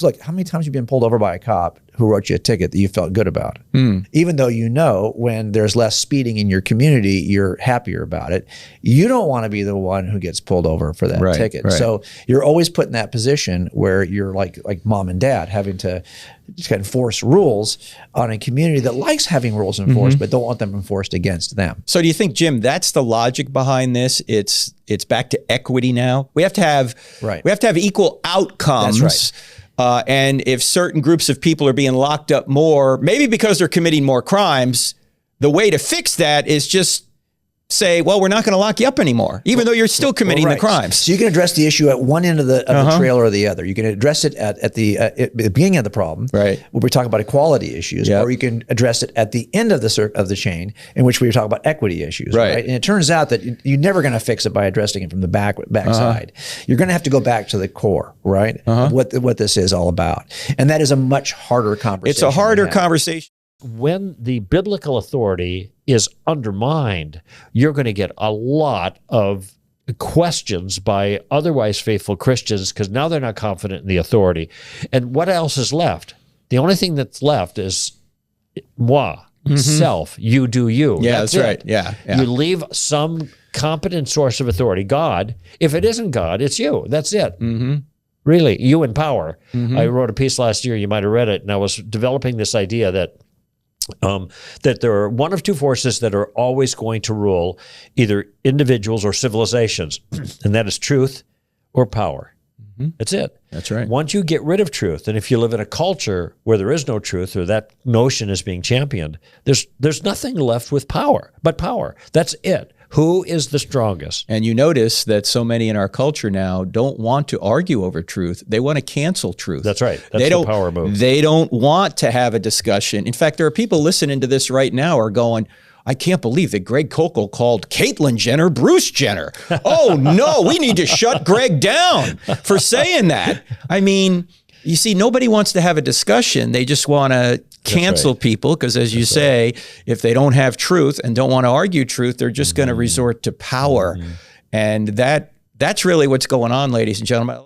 Look, how many times have you been pulled over by a cop who wrote you a ticket that you felt good about? Even though you know when there's less speeding in your community, you're happier about it. You don't want to be the one who gets pulled over for that ticket. Right. So you're always put in that position where you're like mom and dad having to just enforce rules on a community that likes having rules enforced, but don't want them enforced against them. So do you think, Jim, that's the logic behind this? It's back to equity now. We have to have equal outcomes. That's right. And if certain groups of people are being locked up more, maybe because they're committing more crimes, the way to fix that is just say, well, we're not going to lock you up anymore, even though you're still committing the crimes. So you can address the issue at one end of the trail or the other. You can address it at the beginning of the problem, right, where we talk about equality issues, or you can address it at the end of the chain, in which we talk about equity issues, right? And it turns out that you're never going to fix it by addressing it from the backside. You're going to have to go back to the core, right? Of what this is all about, and that is a much harder conversation. It's a harder conversation. When the biblical authority is undermined, you're going to get a lot of questions by otherwise faithful Christians because now they're not confident in the authority. And what else is left? The only thing that's left is moi, self, you do you. Yeah, that's right. Yeah. You leave some competent source of authority, God. If it isn't God, it's you. That's it. Really, you in power. I wrote a piece last year, you might have read it, and I was developing this idea that there are one of two forces that are always going to rule either individuals or civilizations, and that is truth or power. That's it. That's right. Once you get rid of truth, and if you live in a culture where there is no truth or that notion is being championed, there's nothing left with power but power. That's it. Who is the strongest? And you notice that so many in our culture now don't want to argue over truth. They want to cancel truth. That's right. That's the power move. They don't want to have a discussion. In fact, there are people listening to this right now are going, I can't believe that Greg Koukl called Caitlyn Jenner Bruce Jenner. Oh, no, we need to shut Greg down for saying that. I mean, you see, nobody wants to have a discussion. They just want to cancel people because, as you say, if they don't have truth and don't want to argue truth, they're just going to resort to power. And that's really what's going on, ladies and gentlemen.